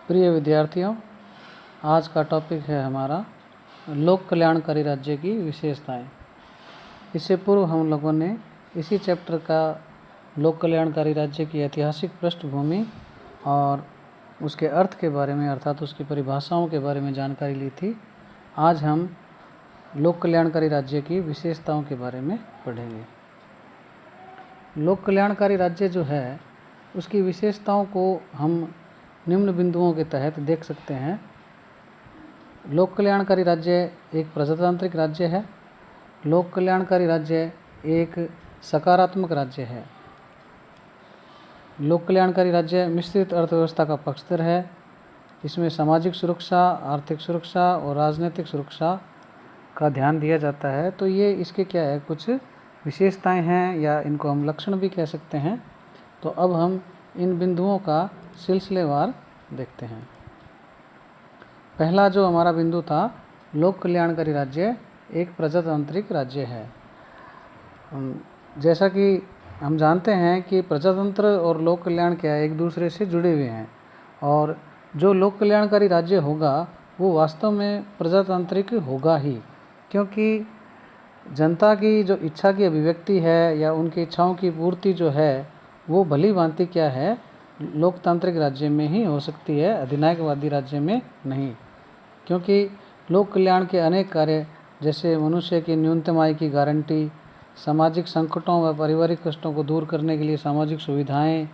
प्रिय विद्यार्थियों, आज का टॉपिक है हमारा लोक कल्याणकारी राज्य की विशेषताएं। इससे पूर्व हम लोगों ने इसी चैप्टर का लोक कल्याणकारी राज्य की ऐतिहासिक पृष्ठभूमि और उसके अर्थ के बारे में अर्थात उसकी परिभाषाओं के बारे में जानकारी ली थी। आज हम लोक कल्याणकारी राज्य की विशेषताओं के बारे में पढ़ेंगे। लोक कल्याणकारी राज्य जो है उसकी विशेषताओं को हम निम्न बिंदुओं के तहत देख सकते हैं। लोक कल्याणकारी राज्य एक प्रजातांत्रिक राज्य है। लोक कल्याणकारी राज्य एक सकारात्मक राज्य है। लोक कल्याणकारी राज्य मिश्रित अर्थव्यवस्था का पक्षधर है। इसमें सामाजिक सुरक्षा, आर्थिक सुरक्षा और राजनीतिक सुरक्षा का ध्यान दिया जाता है। तो ये इसके क्या है, कुछ विशेषताएं हैं या इनको हम लक्षण भी कह सकते हैं। तो अब हम इन बिंदुओं का सिलसिलेवार देखते हैं। पहला जो हमारा बिंदु था, लोक कल्याणकारी राज्य एक प्रजातांत्रिक राज्य है। जैसा कि हम जानते हैं कि प्रजातंत्र और लोक कल्याण क्या है, एक दूसरे से जुड़े हुए हैं। और जो लोक कल्याणकारी राज्य होगा वो वास्तव में प्रजातांत्रिक होगा ही, क्योंकि जनता की जो इच्छा की अभिव्यक्ति है या उनकी इच्छाओं की पूर्ति जो है वो भली भांति क्या है, लोकतांत्रिक राज्य में ही हो सकती है, अधिनायकवादी राज्य में नहीं। क्योंकि लोक कल्याण के अनेक कार्य जैसे मनुष्य की न्यूनतम आय की गारंटी, सामाजिक संकटों व पारिवारिक कष्टों को दूर करने के लिए सामाजिक सुविधाएं,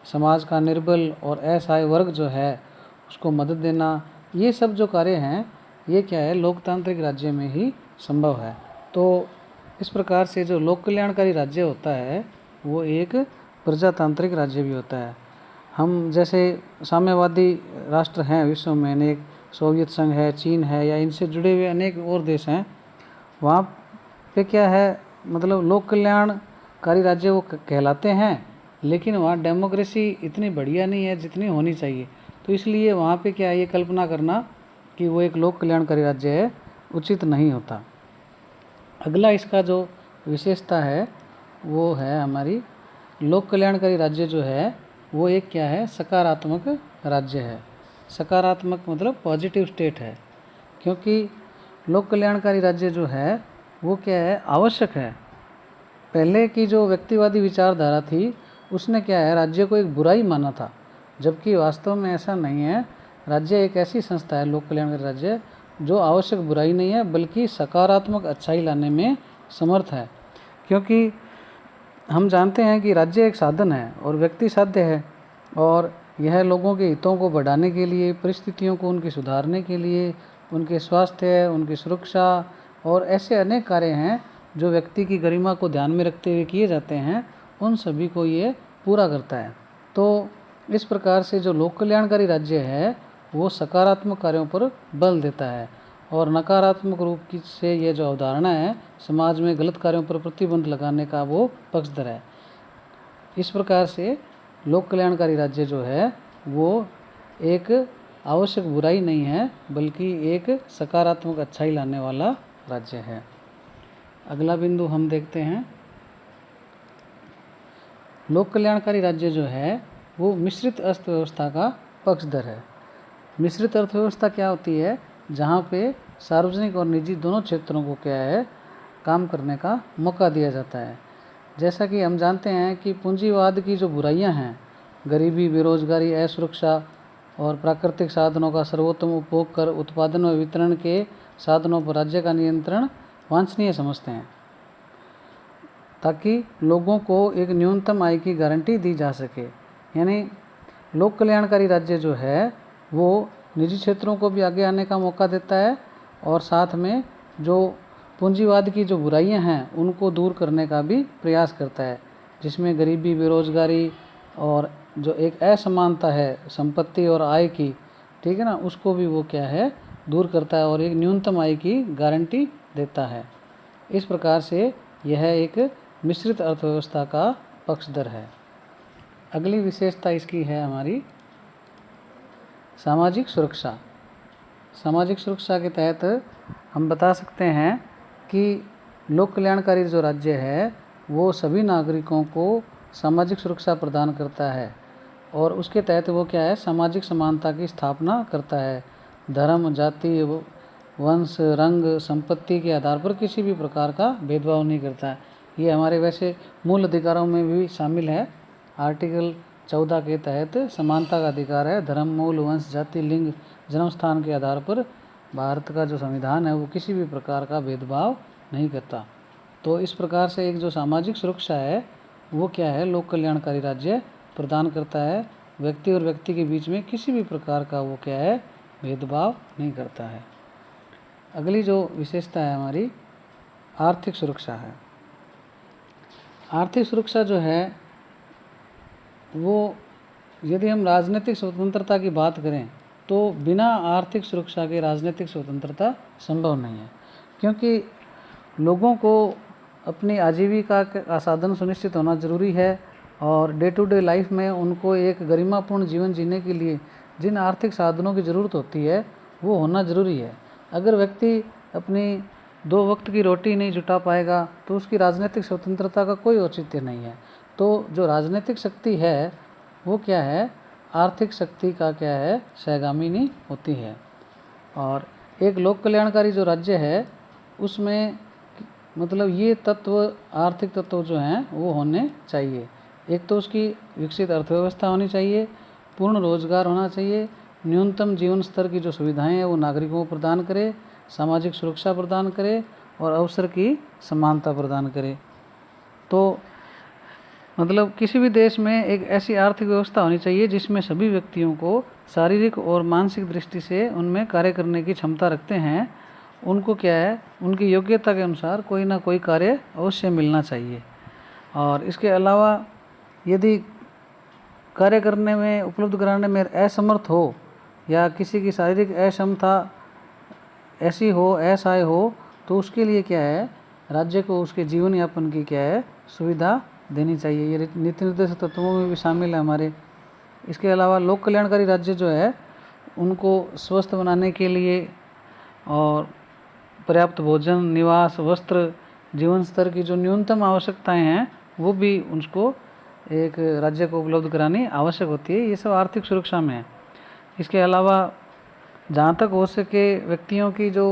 समाज का निर्बल और असहाय वर्ग जो है उसको मदद देना, ये सब जो कार्य हैं ये क्या है, लोकतांत्रिक राज्य में ही संभव है। तो इस प्रकार से जो लोक कल्याणकारी राज्य होता है वो एक प्रजातांत्रिक राज्य भी होता है। हम जैसे साम्यवादी राष्ट्र हैं विश्व में, अनेक सोवियत संघ है, चीन है या इनसे जुड़े हुए अनेक और देश हैं, वहाँ पे क्या है, मतलब लोक कल्याणकारी राज्य वो कहलाते हैं, लेकिन वहाँ डेमोक्रेसी इतनी बढ़िया नहीं है जितनी होनी चाहिए। तो इसलिए वहाँ पे क्या है, ये कल्पना करना कि वो एक लोक कल्याणकारी राज्य है उचित नहीं होता। अगला इसका जो विशेषता है वो है हमारी, लोक कल्याणकारी राज्य जो है वो एक क्या है, सकारात्मक राज्य है। सकारात्मक मतलब पॉजिटिव स्टेट है, क्योंकि लोक कल्याणकारी राज्य जो है वो क्या है, आवश्यक है। पहले की जो व्यक्तिवादी विचारधारा थी उसने क्या है, राज्य को एक बुराई माना था, जबकि वास्तव में ऐसा नहीं है। राज्य एक ऐसी संस्था है, लोक कल्याणकारी राज्य, जो आवश्यक बुराई नहीं है बल्कि सकारात्मक अच्छाई लाने में समर्थ है। क्योंकि हम जानते हैं कि राज्य एक साधन है और व्यक्ति साध्य है, और यह लोगों के हितों को बढ़ाने के लिए, परिस्थितियों को उनकी सुधारने के लिए, उनके स्वास्थ्य, उनकी सुरक्षा और ऐसे अनेक कार्य हैं जो व्यक्ति की गरिमा को ध्यान में रखते हुए किए जाते हैं, उन सभी को ये पूरा करता है। तो इस प्रकार से जो लोक कल्याणकारी राज्य है वो सकारात्मक कार्यों पर बल देता है, और नकारात्मक रूप की से ये जो अवधारणा है समाज में गलत कार्यों पर प्रतिबंध लगाने का वो पक्षधर है। इस प्रकार से लोक कल्याणकारी राज्य जो है वो एक आवश्यक बुराई नहीं है बल्कि एक सकारात्मक अच्छाई लाने वाला राज्य है। अगला बिंदु हम देखते हैं, लोक कल्याणकारी राज्य जो है वो मिश्रित अर्थव्यवस्था का पक्षधर है। मिश्रित अर्थव्यवस्था क्या होती है, जहाँ पे सार्वजनिक और निजी दोनों क्षेत्रों को क्या है, काम करने का मौका दिया जाता है। जैसा कि हम जानते हैं कि पूंजीवाद की जो बुराइयां हैं, गरीबी, बेरोजगारी, असुरक्षा और प्राकृतिक साधनों का सर्वोत्तम उपभोग कर उत्पादन व वितरण के साधनों पर राज्य का नियंत्रण वांछनीय समझते हैं, ताकि लोगों को एक न्यूनतम आय की गारंटी दी जा सके। यानी लोक कल्याणकारी राज्य जो है वो निजी क्षेत्रों को भी आगे आने का मौका देता है, और साथ में जो पूंजीवाद की जो बुराइयां हैं उनको दूर करने का भी प्रयास करता है, जिसमें गरीबी, बेरोजगारी और जो एक असमानता है संपत्ति और आय की, ठीक है ना, उसको भी वो क्या है, दूर करता है और एक न्यूनतम आय की गारंटी देता है। इस प्रकार से यह एक मिश्रित अर्थव्यवस्था का पक्षधर है। अगली विशेषता इसकी है हमारी सामाजिक सुरक्षा। सामाजिक सुरक्षा के तहत हम बता सकते हैं कि लोक कल्याणकारी जो राज्य है वो सभी नागरिकों को सामाजिक सुरक्षा प्रदान करता है। और उसके तहत वो क्या है, सामाजिक समानता की स्थापना करता है। धर्म, जाति, वंश, रंग, संपत्ति के आधार पर किसी भी प्रकार का भेदभाव नहीं करता है। ये हमारे वैसे मूल अधिकारों में भी शामिल है। आर्टिकल 14 के तहत समानता का अधिकार है। धर्म, मूल, वंश, जाति, लिंग, जन्म स्थान के आधार पर भारत का जो संविधान है वो किसी भी प्रकार का भेदभाव नहीं करता। तो इस प्रकार से एक जो सामाजिक सुरक्षा है वो क्या है, लोक कल्याणकारी राज्य प्रदान करता है। व्यक्ति और व्यक्ति के बीच में किसी भी प्रकार का वो क्या है, भेदभाव नहीं करता है। अगली जो विशेषता है हमारी आर्थिक सुरक्षा है। आर्थिक सुरक्षा जो है वो, यदि हम राजनीतिक स्वतंत्रता की बात करें तो बिना आर्थिक सुरक्षा के राजनीतिक स्वतंत्रता संभव नहीं है, क्योंकि लोगों को अपनी आजीविका का साधन सुनिश्चित होना जरूरी है और डे टू डे लाइफ में उनको एक गरिमापूर्ण जीवन जीने के लिए जिन आर्थिक साधनों की ज़रूरत होती है वो होना ज़रूरी है। अगर व्यक्ति अपनी 2 वक्त की रोटी नहीं जुटा पाएगा तो उसकी राजनीतिक स्वतंत्रता का कोई औचित्य नहीं है। तो जो राजनीतिक शक्ति है वो क्या है, आर्थिक शक्ति का क्या है, सहगामिनी होती है। और एक लोक कल्याणकारी जो राज्य है उसमें मतलब ये तत्व, आर्थिक तत्व जो हैं वो होने चाहिए। एक तो उसकी विकसित अर्थव्यवस्था होनी चाहिए, पूर्ण रोजगार होना चाहिए, न्यूनतम जीवन स्तर की जो सुविधाएं हैं वो नागरिकों को प्रदान करे, सामाजिक सुरक्षा प्रदान करे और अवसर की समानता प्रदान करे। तो मतलब किसी भी देश में एक ऐसी आर्थिक व्यवस्था होनी चाहिए जिसमें सभी व्यक्तियों को शारीरिक और मानसिक दृष्टि से उनमें कार्य करने की क्षमता रखते हैं, उनको क्या है, उनकी योग्यता के अनुसार कोई ना कोई कार्य अवश्य मिलना चाहिए। और इसके अलावा यदि कार्य करने में, उपलब्ध कराने में असमर्थ हो या किसी की शारीरिक अक्षमता ऐसी हो, असहाय हो, तो उसके लिए क्या है, राज्य को उसके जीवन यापन की क्या है, सुविधा देनी चाहिए। ये नीति निर्देश तत्वों में भी शामिल है हमारे। इसके अलावा लोक कल्याणकारी राज्य जो है उनको स्वस्थ बनाने के लिए और पर्याप्त भोजन, निवास, वस्त्र, जीवन स्तर की जो न्यूनतम आवश्यकताएं हैं वो भी उसको एक राज्य को उपलब्ध करानी आवश्यक होती है। ये सब आर्थिक सुरक्षा में है। इसके अलावा जहाँ तक हो सके व्यक्तियों की जो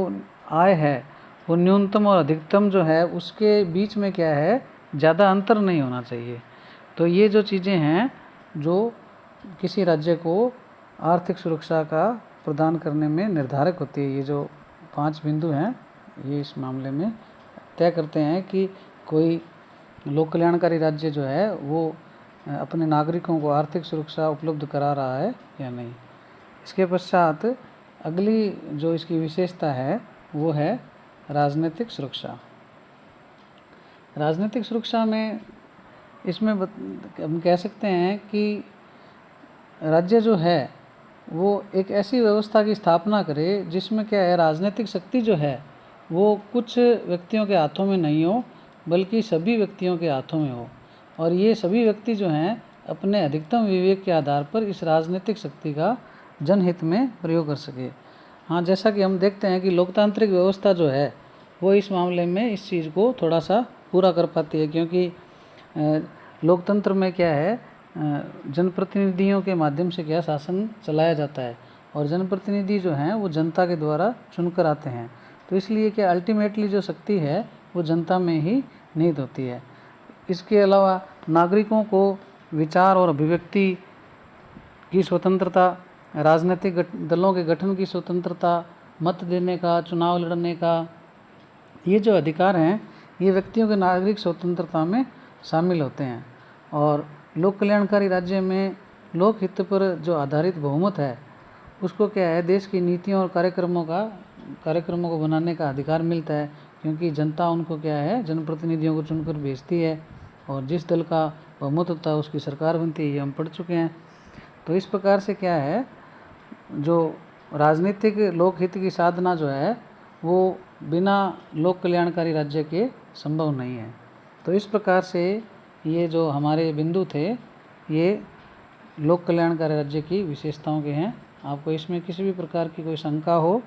आय है वो न्यूनतम और अधिकतम जो है उसके बीच में क्या है, ज़्यादा अंतर नहीं होना चाहिए। तो ये जो चीज़ें हैं जो किसी राज्य को आर्थिक सुरक्षा का प्रदान करने में निर्धारक होती है, ये जो 5 बिंदु हैं ये इस मामले में तय करते हैं कि कोई लोक कल्याणकारी राज्य जो है वो अपने नागरिकों को आर्थिक सुरक्षा उपलब्ध करा रहा है या नहीं। इसके पश्चात अगली जो इसकी विशेषता है वो है राजनीतिक सुरक्षा। राजनीतिक सुरक्षा में इसमें हम कह सकते हैं कि राज्य जो है वो एक ऐसी व्यवस्था की स्थापना करे जिसमें क्या है, राजनीतिक शक्ति जो है वो कुछ व्यक्तियों के हाथों में नहीं हो बल्कि सभी व्यक्तियों के हाथों में हो, और ये सभी व्यक्ति जो हैं अपने अधिकतम विवेक के आधार पर इस राजनीतिक शक्ति का जनहित में प्रयोग कर सके। हाँ, जैसा कि हम देखते हैं कि लोकतांत्रिक व्यवस्था जो है वो इस मामले में इस चीज़ को थोड़ा सा पूरा कर पाती है, क्योंकि लोकतंत्र में क्या है, जनप्रतिनिधियों के माध्यम से क्या शासन चलाया जाता है और जनप्रतिनिधि जो हैं वो जनता के द्वारा चुनकर आते हैं। तो इसलिए क्या अल्टीमेटली जो शक्ति है वो जनता में ही निहित होती है। इसके अलावा नागरिकों को विचार और अभिव्यक्ति की स्वतंत्रता, राजनीतिक दलों के गठन की स्वतंत्रता, मत देने का, चुनाव लड़ने का, ये जो अधिकार हैं ये व्यक्तियों के नागरिक स्वतंत्रता में शामिल होते हैं। और लोक कल्याणकारी राज्य में लोकहित पर जो आधारित बहुमत है उसको क्या है, देश की नीतियों और कार्यक्रमों को बनाने का अधिकार मिलता है, क्योंकि जनता उनको क्या है, जनप्रतिनिधियों को चुनकर भेजती है और जिस दल का बहुमत होता है उसकी सरकार बनती है, ये हम पढ़ चुके हैं। तो इस प्रकार से क्या है, जो राजनीतिक लोकहित की साधना जो है वो बिना लोक कल्याणकारी राज्य के संभव नहीं है। तो इस प्रकार से ये जो हमारे बिंदु थे ये लोक कल्याणकारी राज्य की विशेषताओं के हैं। आपको इसमें किसी भी प्रकार की कोई शंका हो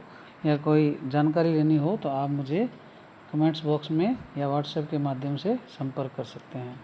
या कोई जानकारी लेनी हो तो आप मुझे कमेंट्स बॉक्स में या व्हाट्सएप के माध्यम से संपर्क कर सकते हैं।